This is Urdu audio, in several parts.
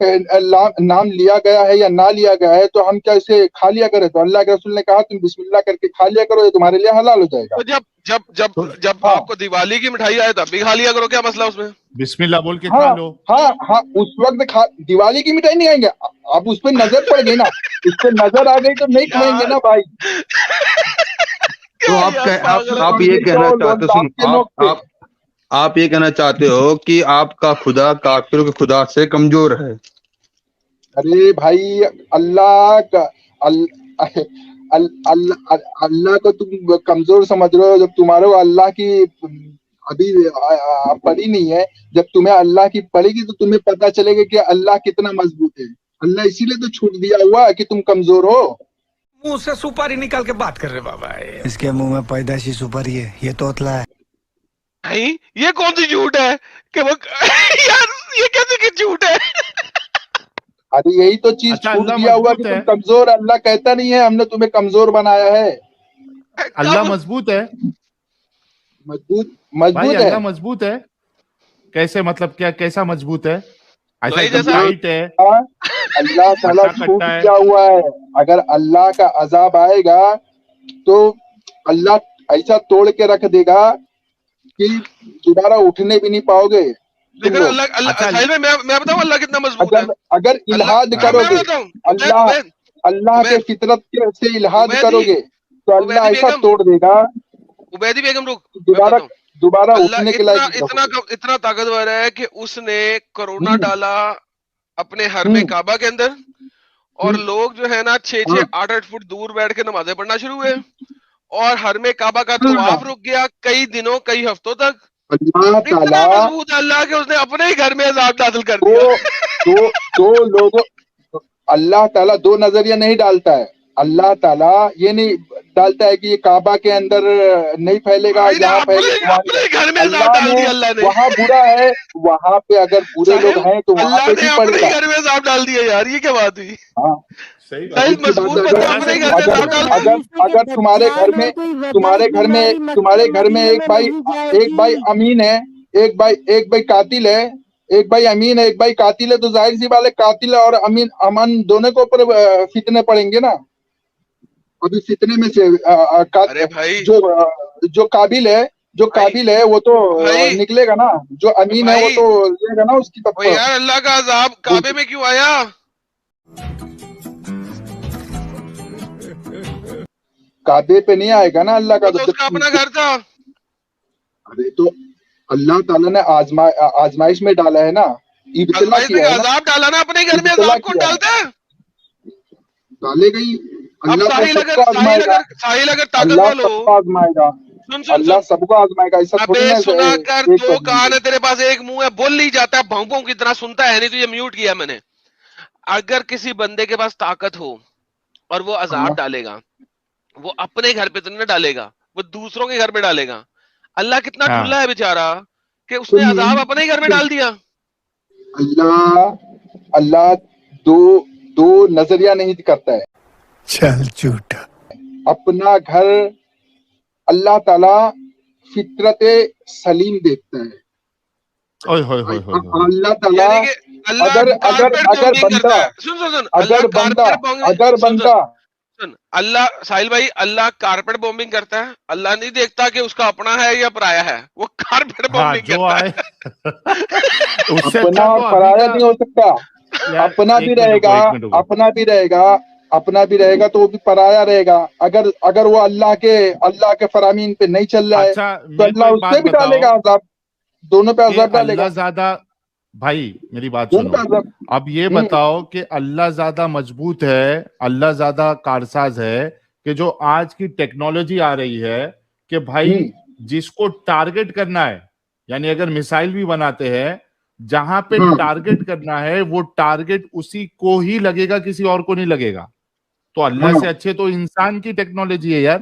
نام لیا گیا ہے یا نہ لیا گیا ہے تو ہم کیا اسے کھا لیا کریں؟ تو اللہ کے رسول نے کہا تم بسم اللہ کر کے کھا لیا کرو، یہ تمہارے لیے حلال ہو جائے گا. تو جب ہاں آپ کو دیوالی کی مٹھائی آئے تب بھی کھا لیا کرو، کیا مسئلہ اس میں؟ بسم اللہ بول کے ہاں کھا لو. ہاں ہاں اس وقت دیوالی کی مٹھائی نہیں کھائیں گے. اب اس پہ نظر پڑ گئی نا، اس پہ نظر آ گئی تو نہیں کھائیں گے نا بھائی. تو کیا آپ یار پاگل آپ ہے۔ یہ کہنا تو چاہتے لوگ کے نوک پہ آپ یہ کہنا چاہتے ہو کہ آپ کا خدا کافروں کے خدا سے کمزور ہے؟ ارے بھائی اللہ کا اللہ کو تم کمزور سمجھ رہے ہو جب تمہارے کو اللہ کی ابھی پڑی نہیں ہے. جب تمہیں اللہ کی پڑے گی تو تمہیں پتا چلے گا کہ اللہ کتنا مضبوط ہے. اللہ اسی لیے تو چھوٹ دیا ہوا کہ تم کمزور ہو. منہ سے سپاری نکال کے بات کر رہے بابا. اس کے منہ میں پیدائشی سپاری ہے، یہ توتلا ہے. نہیں یہ کون سی جھوٹ ہے کہ وہ یار یہ کیسے کہ جھوٹ ہے؟ ارے یہی تو چیز اچھا چھوٹ اللہ دیا ہوا مضبوط کہ ہے، تم کمزور. اللہ کہتا نہیں ہے ہم نے تمہیں کمزور بنایا ہے. اللہ مضبوط ہے مضبوط بھائی، مضبوط ہے. اللہ مضبوط ہے. کیسے مطلب کیا کیسا مضبوط ہے؟ ایسا لوہے ایک دم جیسا؟ ٹائٹ ہے، اللہ تعالیٰ کٹا چھوٹ کٹا ہے. دیا ہوا ہے. اگر اللہ کا عذاب آئے گا تو اللہ ایسا توڑ کے رکھ دے گا کہ دوبارہ اٹھنے بھی نہیں پاؤ گے تم لیکن لوگ. اللہ اچھا ساحل میں بتاؤں اللہ کتنا مضبوط ہے. اگر الہاد اللہ کرو میں گے، بتاؤں اللہ کے فطرت سے الہاد کرو گے تو اللہ عبیدی ایسا بیگم توڑ دے گا عبیدی بیگم رک میں دوبارہ بتاتا ہوں. دوبارہ اللہ اٹھنے کے لائق نہیں رہو گے. اتنا طاقتور ہے کہ اس نے کرونا ہوں، ڈالا اپنے حرم ہوں، کعبہ کے اندر، اور ہوں، لوگ جو ہے نا 6 ہاں، 8 فٹ دور بیٹھ کے نمازیں پڑھنا شروع ہوئے، اور حرم کعبہ کا ہاں. طواف رک گیا کئی دنوں کئی ہفتوں تک. اللہ اتنا تعالیٰ مضبوط ہے اللہ کہ اس نے اپنے ہی گھر میں عذاب نازل کر دو دیا. دو دو لوگوں اللہ تعالیٰ دو نظریہ نہیں ڈالتا ہے. اللہ تعالیٰ یہ نہیں ڈالتا ہے کہ یہ کعبہ کے اندر نہیں پھیلے گا، یہاں پھیلے گا وہاں اپنے گھر میں عذاب اللہ ڈال نے دیا اللہ نے. وہاں برا ہے، وہاں پہ اگر برے لوگ ساحل ہیں تو وہاں اللہ پہ نے بھی اپنے پڑے ہی گا. گھر میں عذاب ڈال دیا یار، یہ کیا بات ہوئی؟ ہاں صحیح بات. ساحل دوسری بات مضبوط ہے، بندہ اپنے ہی گھر میں عذاب ڈال دے. اگر تمہارے گھر میں ایک بھائی امین ہے، ایک بھائی قاتل ہے، ایک بھائی امین ہے ایک بھائی قاتل ہے، تو ظاہر سی بات ہے قاتل اور امن دونوں کے اوپر فتنے پڑیں گے نا. ابھی فتنے میں سے ارے بھائی جو قابل ہے وہ تو بھائی نکلے گا نا، جو امین ہے وہ بھائی تو لے گا نا اس کی طرف. یار اللہ کا عذاب کعبے میں کیوں آیا؟ کعبے پہ نہیں آئے گا نا اللہ کا. وہ تو اس کا اپنا گھر تھا. ارے تو اللہ تعالیٰ نے آزمائش میں ڈالا ہے نا، ابتلا آزمائش میں کیا ہے نا. عذاب ڈالا نا، اپنے گھر میں ابتلا عذاب کون کیا ہے، ڈالتا ہے؟ ڈالے گئی. اب اللہ تو ساحل سب کو آزمائے گا. اگر طاقت اللہ والو سب کو آزمائے گا. سن اللہ سب کو آزمائے گا. ایسا تھوڑی ابے نا سنا کر ایک دو کان ہے تیرے پاس ایک منہ ہے، بول نہیں جاتا ہے، بھوں بھوں کی طرح سنتا ہے نہیں، تو یہ میوٹ کیا میں نے. اگر کسی بندے کے پاس طاقت ہو اور وہ عذاب ڈالے گا، وہ اپنے گھر پہ تو نہیں ڈالے گا، وہ دوسروں کے گھر پہ ڈالے گا. اللہ کتنا ٹھلا ہے بیچارہ کہ اس نے عذاب اپنے ہی گھر میں ڈال دیا. اللہ دو نظریہ نہیں کرتا ہے. چل جھوٹا. اپنا گھر اللہ تعالیٰ فطرت سلیم دیکھتا ہے. اوئے ہوئے ہوئے ہوئے ہوئے. اللہ تعالیٰ یعنی کہ اللہ اگر کارپیٹ اگر بونگنگ بندہ کرتا ہے. سن اگر اللہ بندہ کارپیٹ بونگنگ اگر بندہ سن اللہ ساحل بھائی، اللہ کارپیٹ بومبنگ کرتا ہے. اللہ نہیں دیکھتا کہ اس کا اپنا ہے یا پرایا ہے، وہ کارپیٹ ہاں بومبنگ جو کرتا آئے ہے. اس سے اپنا اچھا اور تو ابھی پرایا کا نہیں ہو سکتا. یار اپنا بھی ایک منٹ رہے رکو گا، ایک منٹ رکو. اپنا بھی رہے گا تو وہ بھی پرایا رہے گا. اگر وہ اللہ کے فرامین پہ نہیں چل رہا ہے اچھا تو میرے کو اللہ ایک اس بات پہ بھی ڈالے بتاؤ گا عذاب. دونوں پہ کہ عذاب ڈالے گا. اللہ زیادہ، بھائی میری بات دونوں سنو، پہ عذاب. اب یہ بتاؤ کہ اللہ زیادہ مضبوط ہے، اللہ زیادہ کارساز ہے کہ جو آج کی ٹیکنالوجی آ رہی ہے کہ بھائی جس کو ٹارگٹ کرنا ہے، یعنی اگر میسائل بھی بناتے ہیں جہاں پہ ٹارگٹ کرنا ہے وہ ٹارگٹ اسی کو ہی لگے گا، کسی اور کو نہیں لگے گا. تو اللہ سے اچھے تو انسان کی ٹیکنالوجی ہے یار.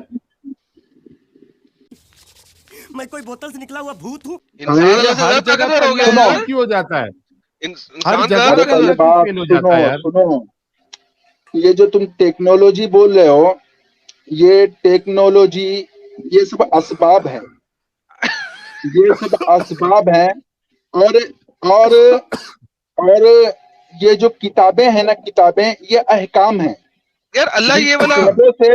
میں کوئی بوتل سے نکلا ہوا بھوت ہوں. انسان اللہ سے ہر زیادہ جگہ طاقتور پر ہو یہ گیا فیل یار. کیوں ہو جاتا ہے؟ ہر انسان جگہ زیادہ ارے پر پہلے طاقتور. بات فیل ہو جاتا ہے یار. سنو. یہ جو تم ٹیکنالوجی بول رہے ہو، یہ ٹیکنالوجی یہ سب اسباب ہے، یہ سب اسباب ہیں. اور یہ جو کتابیں ہیں نا، کتابیں یہ احکام ہیں. یار اللہ یہ والا کتابوں سے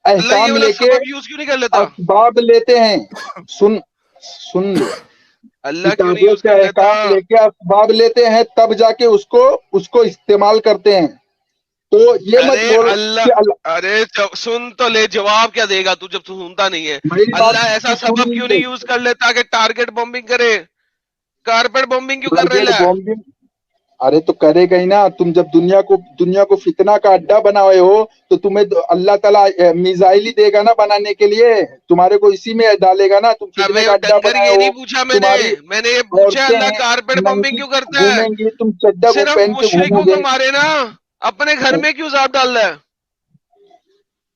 اللہ یہ احکام والا لے کے سبب یوز کیوں نہیں کر لیتا؟ اسباب لیتے ہیں. سن لو، اللہ کیوں نہیں کتابوں یوز سے کر لیتا؟ احکام لے کے اسباب لیتے ہیں، تب جا کے اس کو استعمال کرتے ہیں. تو یہ مت ارے بول اللہ، کہ اللہ، ارے سن تو لے، جواب کیا دے گا تو جب تو سنتا نہیں ہے؟ میری بات اللہ ایسا سن سبب کیوں نہیں لے. یوز کر لیتا کہ ٹارگٹ بمبنگ کرے؟ کارپیٹ بمبنگ کیوں کر رہے ٹارگیٹ ہیں؟ بمبنگ، ارے تو کرے گا ہی نا. تم جب دنیا کو فتنہ کا اڈا بنائے ہو تو تمہیں اللہ تعالیٰ میزائل ہی دے گا نا بنانے کے لیے. تمہارے کو اسی میں ڈالے گا نا. تم فتنے ابے کا اڈا ڈنگر بنائے یہ ہو. نہیں پوچھا تمہاری میں نے یہ پوچھا عورتیں اللہ ہیں کارپیٹ بمبنگ ننگی کیوں کرتا ہے؟ گھومیں گی، تم چڈا کو صرف پہن کے گھومو مشرکوں گے. کو مارے نا، اپنے گھر میں کیوں عذاب ڈال رہا ہے؟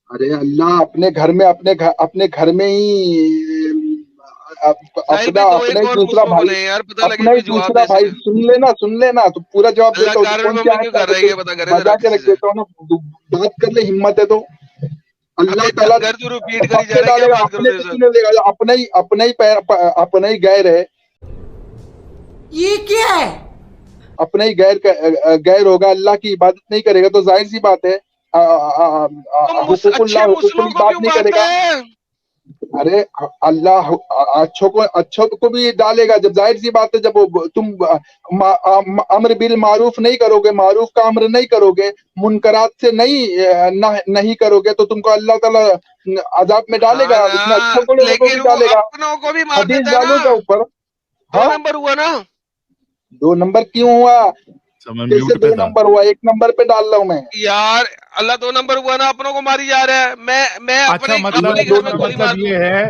ارے اللہ اپنے گھر میں ہی ساحل بھائی دو اپنا ایک ہی اور دوسرا پوچھ لو بھائی، بولے یار، پتہ لگے اپنا ہی کوئی جواب دوسرا دے بھائی. سکے. سن لینا تو پورا جواب اللہ دیتا ہوں. کارپیٹ کون سی بمبنگ آیت کیوں لا کر کے رہا ہے یہ بتا کرے ذرا بجا کے کسی رکھ سے. دیتا ہوں نا. بات کر لے، ہمت ہے تو. اللہ ابے تعالیٰ ڈنگر تو ریپیٹ کری سب جا پہ رہا ہے، کیا ڈالے گا. بات اپنے کرتے پہ ہیں کیوں نہیں لے گا؟ اپنا ہی غیر ہے. یہ کیا ہے؟ اپنا ہی غیر ہوگا، اللہ کی عبادت نہیں کرے گا تو ظاہر سی بات ہے تو حقوق اچھے اللہ، حقوق مسلموں کو العباد کیوں نہیں کرے مارتا گا. ہے؟ ارے اللہ اچھوں کو بھی ڈالے گا. جب ظاہر سی بات ہے، جب تم امر بالمعروف نہیں کرو گے، معروف کا امر نہیں کرو گے، منکرات سے نہیں کرو گے تو تم کو اللہ تعالیٰ عذاب میں ڈالے ہاں گا. نا، اس میں اچھوں کو لوگوں کو بھی لیکن وہ ڈالے گا. اپنوں کو بھی مار حدیث دیتا ہے نا. ڈالو گا اوپر. دو ہاں، نمبر ہوا نا. 2 نمبر کیوں ہوا؟ میں کیسے میوٹ پہ 2 تھا. نمبر ہوا؟ 1 نمبر پہ ڈال رہا ہوں میں. یار اللہ 2 نمبر ہوا نا، اپنوں کو ماری جا رہا ہے. میں اچھا اپنے ہی گھر اس میں کا گولی مار مطلب دوں. یہ ہے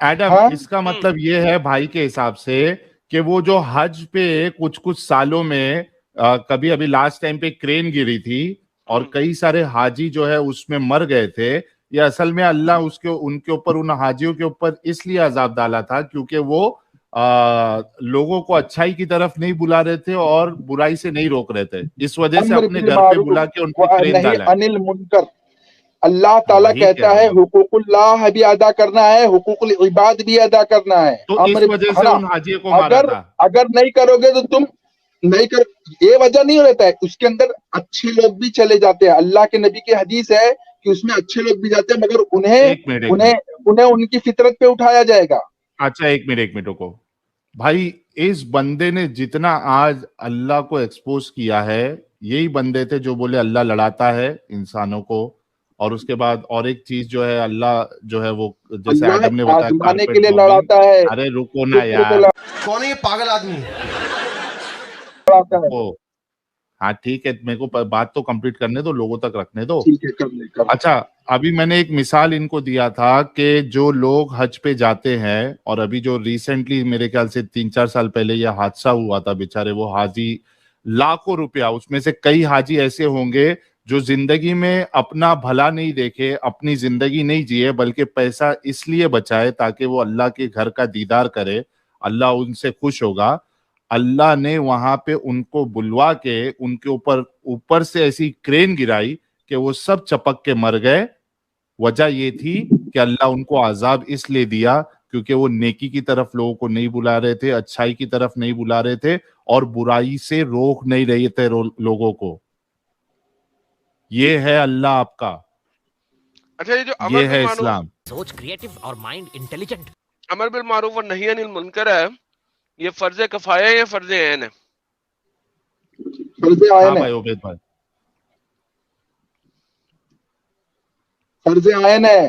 ایڈم، ہاں، اس کا مطلب یہ ہے بھائی کے حساب سے کہ وہ جو حج پہ کچھ سالوں میں کبھی ابھی لاسٹ ٹائم پہ کرین گری تھی اور کئی سارے حاجی جو ہے اس میں مر گئے تھے. یہ اصل میں اللہ ان کے اوپر، ان حاجیوں کے اوپر اس لیے عذاب ڈالا تھا کیونکہ وہ لوگوں کو اچھائی کی طرف نہیں بلا رہے تھے اور برائی سے نہیں روک رہے تھے. اس وجہ سے امر اپنے گھر پہ بالمعروف بلا کے ان پہ کرین نہیں ڈالا ہے. عن المنکر. اللہ تعالیٰ وہی کہہ کہتا رہا ہے ہوں. حقوق اللہ بھی ادا کرنا ہے، حقوق العباد بھی ادا کرنا ہے. تو اس امر وجہ ہے سے نا. ان حاجیوں کو مارا تھا. اگر نہیں کرو گے تو تم نہیں یہ وجہ نہیں رہتا ہے. اس کے اندر اچھے لوگ بھی چلے جاتے ہیں. اللہ کے نبی کی حدیث ہے کہ اس میں اچھے لوگ بھی جاتے ہیں، مگر ایک منٹ انہیں ان کی فطرت پہ اٹھایا جائے گا. اچھا ایک منٹ رکو بھائی. اس بندے نے جتنا آج اللہ کو ایکسپوز کیا ہے، یہی بندے تھے جو بولے اللہ لڑاتا ہے انسانوں کو. اور اس کے بعد اور ایک چیز جو ہے، اللہ جو ہے وہ جیسے اللہ ایڈم نے بتایا آزمانے کے کارپیٹ لیے بمبنگ. لڑاتا ہے، ارے رکو نا کفر پہ یار. کون ہے یہ پاگل آدمی؟ لڑاتا ہے. او ہاں ٹھیک ہے، میرے کو بات تو کمپلیٹ کرنے دو، لوگوں تک رکھنے دو. ٹھیک ہے، کر لے. اچھا ابھی میں نے ایک مثال ان کو دیا تھا کہ جو لوگ حج پہ جاتے ہیں، اور ابھی جو ریسنٹلی میرے خیال سے 3-4 سال پہلے یہ حادثہ ہوا تھا، بیچارے وہ حاجی لاکھوں روپیہ، اس میں سے کئی حاجی ایسے ہوں گے جو زندگی میں اپنا بھلا نہیں دیکھے، اپنی زندگی نہیں جیے، بلکہ پیسہ اس لیے بچائے تاکہ وہ اللہ کے گھر کا دیدار کرے، اللہ ان سے خوش ہوگا. اللہ نے وہاں پہ ان کو بلوا کے ان کے اوپر سے ایسی کرین گرائی کہ وہ سب چپک کے مر گئے. وجہ یہ تھی کہ اللہ ان کو عذاب اس لیے دیا کیونکہ وہ نیکی کی طرف لوگوں کو نہیں بلا رہے تھے، اچھائی کی طرف نہیں بلا رہے تھے، اور برائی سے روک نہیں رہے تھے لوگوں کو. یہ ہے اللہ آپ کا، اچھا یہ جو یہ ہے اسلام. سوچ کریٹو اور مائنڈ انٹیلیجنٹ. امر بالمعروف اور نہی عن المنکر ہے، یہ فرض کفایہ ہے یا فرض عین ہے؟ فرض ہاں عین ہے. بھائی عبید بھائی. فرض عین ہے.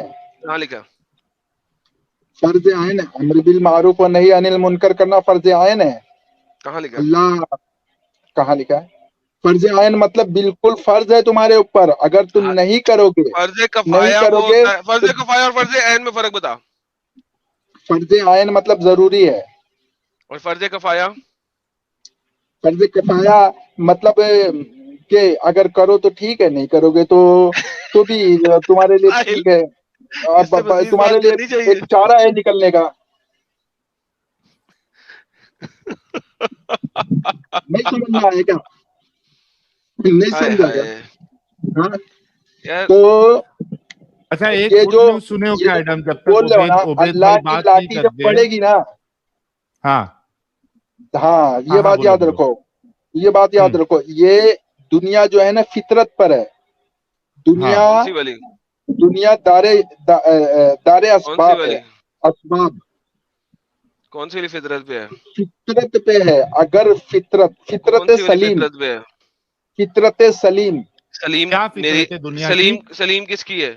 کہاں لکھا؟ فرض عین ہے. امر بالمعروف و نہی عن المنکر کرنا فرض عین ہے. کہاں لکھا؟ اللہ کہاں لکھا ہے؟ فرض عین مطلب بالکل فرض ہے تمہارے اوپر. اگر تم نہیں کرو گے، فرض نہیں کفایہ کرو وہ گے ہوتا ہے، فرض تو کفایہ اور فرض عین میں فرق بتا. فرض عین مطلب ضروری ہے. اور فرض کفایہ؟ فرض کفایہ مطلب کہ اگر کرو تو ٹھیک ہے، نہیں کرو گے تو بھی تمہارے لیے ساحل، ٹھیک ہے. اس سے مزید تمہارے بات لیے کرنی چاہیے. ایک چارہ ہے نکلنے کا. نہیں سمجھ میں آئے گا؟ نہیں ہائے سمجھا گا. ہائے ہاں یار. تو اچھا ایک یہ گڈ جو نیوز سنے ہو کیا ایڈم؟ جب تک بول رہے ہو نا، عبید اللہ بھائی کی بات نہیں لاٹھی جب کرتے. پڑے گی نا، ہاں ہاں یہ بات بولو یاد بولو. رکھو. یہ بات یاد رکھو, یہ دنیا جو ہے نا فطرت پر ہے. دنیا کون سی والی دنیا دار اسباب والی؟ ہے. اسباب کون سی والی فطرت پہ ہے؟ فطرت پہ ہے. اگر فطرت کون سی والی سلیم, فطرت پہ ہے؟ فطرت سلیم, سلیم کیا میری فطرت ہے دنیا کی؟ سلیم کس کی ہے؟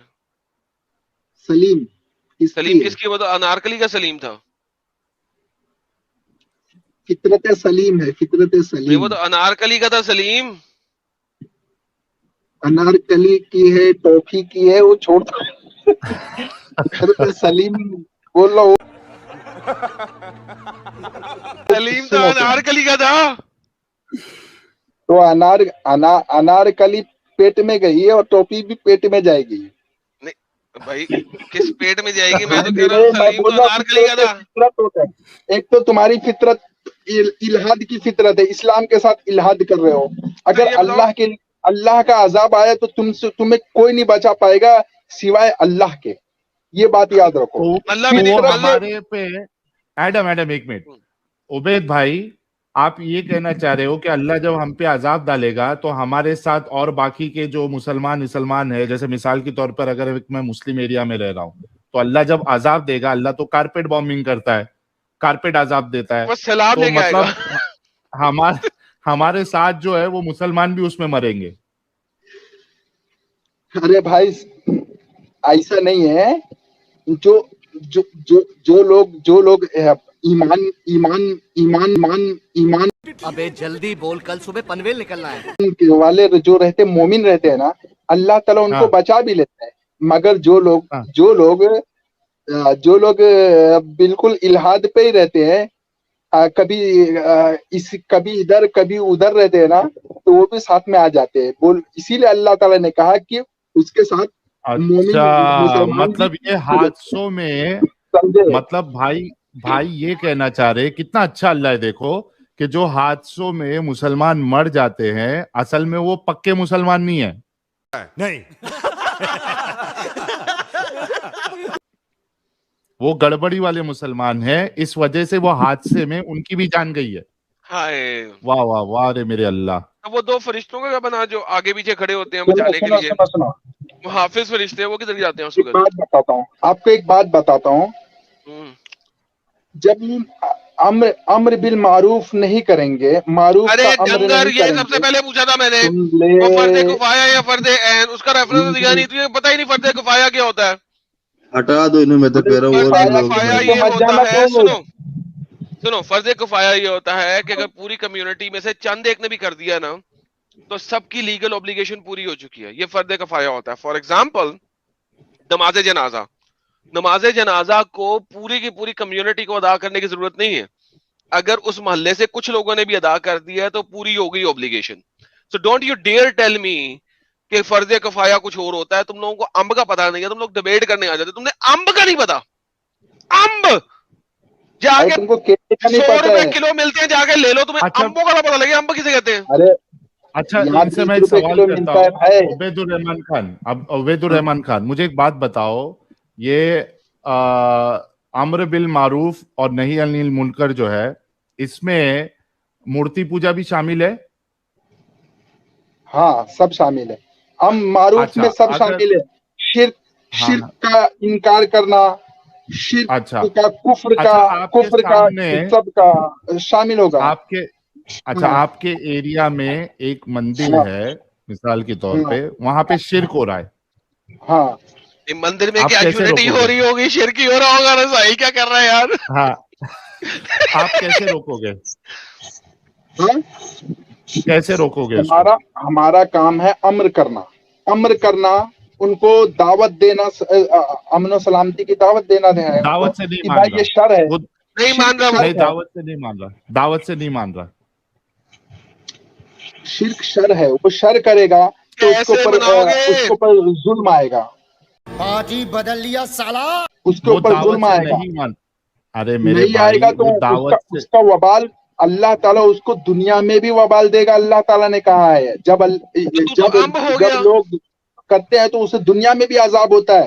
سلیم سلیم کس کی؟ وہ تو انارکلی کا سلیم تھا. فطرت سلیم ہے. فطرت نہیں سلیم وہ تو انارکلی کا تھا سلیم. انارکلی کی ہے, ٹوفی کی ہے, وہ چھوڑ دو. فطرت سلیم بول رہا ہوں. سلیم تو انارکلی کا تھا. تو انارکلی پیٹ میں گئی ہے اور ٹوپی بھی پیٹ میں جائے گی. بھائی کس پیٹ میں جائے گی؟ میں تو کہہ میں رہا ہوں سلیم تو بول رہا ہوں انارکلی کا تھا. فطرت ہوتا ہے. ایک تو تمہاری فطرت الہاد کی فطرت ہے, اسلام کے ساتھ الہاد کر رہے ہو. اگر یہ بتاؤ اللہ کا عذاب آیا تو تمہیں کوئی نہیں بچا پائے گا سوائے اللہ کے. یہ بات یاد رکھو. اللہ بھی تو نہیں وہ اللہ ہمارے پہ ایڈم ایک منٹ, عبید بھائی آپ یہ کہنا چاہ رہے ہو کہ اللہ جب ہم پہ عذاب ڈالے گا تو ہمارے ساتھ اور باقی کے جو مسلمان ہیں, جیسے مثال کے طور پر اگر میں مسلم ایریا میں رہ رہا ہوں تو اللہ جب عذاب دے گا, اللہ تو کارپیٹ بامبنگ کرتا ہے, کارپیٹ عذاب دیتا ہے, وہ سیلاب تو لے کے آئے مطلب گا. ہمارے ساتھ جو ہے وہ مسلمان بھی اس میں مریں گے. ارے بھائی ایسا نہیں ہے. جو لوگ ایمان ابے جلدی بول, کل صبح پنویل نکلنا ہے. والے جو رہتے مومن رہتے ہیں نا, اللہ تعالیٰ ان کو بچا بھی لیتا ہے. مگر جو لوگ بالکل الہاد پہ ہی رہتے ہیں, کبھی ادھر کبھی ادھر رہتے ہیں نا, تو وہ بھی ساتھ میں آ جاتے ہیں. اسی لیے اللہ تعالیٰ نے کہا کہ اس کے ساتھ اچھا, مسلمان بھی مطلب یہ حادثوں میں, سمجھے. مطلب بھائی یہ کہنا چاہ رہے کتنا اچھا اللہ ہے. دیکھو کہ جو حادثوں میں مسلمان مر جاتے ہیں اصل میں وہ پکے مسلمان نہیں ہیں. نہیں, وہ گڑبڑی والے مسلمان ہیں, اس وجہ سے وہ حادثے میں ان کی بھی جان گئی ہے. ہائے واہ واہ واہ رے میرے اللہ. وہ دو فرشتوں کا بنا جو آگے پیچھے کھڑے ہوتے ہیں بچانے کے لیے, سنو, وہ حافظ فرشتے ہیں, وہ کدھر جاتے ہیں اس ایک وقت؟ بات بتاتا ہوں آپ کو, ایک بات بتاتا ہوں. جب امر بالمعروف نہیں کریں گے, معروف ارے کا امر ڈنگر, نہیں یہ کریں سب سے گے. پہلے پوچھا تھا میں نے, سن لے, وہ فرض کفایہ یا فرض عین, اس کا ریفرنس دیا نہیں, تجھے پتہ ہی نہیں فرض کفایہ کیا ہوتا ہے. ہٹا دو انہیں, میں تو کہہ رہا ہوں فرض اور بھی کفایہ لوگ یہ ہوتا ہے, سنو فرض کفایہ یہ ہوتا ہے کہ اگر پوری کمیونٹی میں سے چند ایک نے بھی کر دیا نا تو سب کی لیگل اوبلیگیشن پوری ہو چکی ہے. یہ فرض کفایہ ہوتا ہے. فار ایگزامپل نماز جنازہ کو پوری کی پوری کمیونٹی کو ادا کرنے کی ضرورت نہیں ہے. اگر اس محلے سے کچھ لوگوں نے بھی ادا کر دیا ہے تو پوری ہو گئی obligation. So don't you dear tell me کہ فرض کفایہ کچھ اور ہوتا ہے. تم لوگوں کو امب کا پتہ نہیں ہے, تم لوگ ڈیبیٹ کرنے آ جاتے, تم نے امب کا نہیں پتا. امب جا کے تم کو کیلے کا نہیں 100 پتا روپے ہے. کلو ملتے ہیں, جا کے لے لو, تمہیں اچھا, امبوں کا پتہ لگے امب کسے کہتے ہیں. ارے اچھا یہاں ان سے میں 20 ایک روپے سوال کلو کرتا ملتا ہے ہوں. بھائی. عبید الرحمان خان, عبید الرحمان خان مجھے ایک بات بتاؤ, یہ امر بالمعروف اور نہی عن المنکر جو ہے اس میں مورتی پوجا بھی شامل ہے؟ ہاں سب شامل ہے. معروف میں سب شامل ہے. شرک کا انکار کرنا, شرک کا, کفر کا سب کا شامل ہوگا. آپ کے ایریا میں ایک مندر ہے مثال کے طور پہ, وہاں پہ شرک ہو رہا ہے, ہاں مندر میں کیا یونٹی ہو رہی ہوگی, شرک ہی ہو رہا ہوگا. رضائی کیا کر رہا ہے یار؟ ہاں آپ کیسے روکو گے, کیسے روکو گے اس کو؟ ہمارا کام ہے امر کرنا, ان کو دعوت دینا, امن و سلامتی کی دعوت دینا ہے. دعوت سے نہیں مان بھائی رہا, یہ شر ہے, نہیں مان رہا. نہیں دعوت سے نہیں مان رہا, دعوت سے نہیں مان رہا. شرک شر ہے, وہ شر کرے گا تو اس کے اوپر ظلم آئے گا. باجی بدل لیا سالا. اس کے اوپر ظلم آئے گا. ارے میرے نہیں آئے گا تو اس کا وبال اللہ تعالیٰ اس کو دنیا میں بھی وبال دے گا. اللہ تعالیٰ نے کہا ہے جب لوگ کرتے ہیں تو اسے دنیا میں بھی عذاب ہوتا ہے.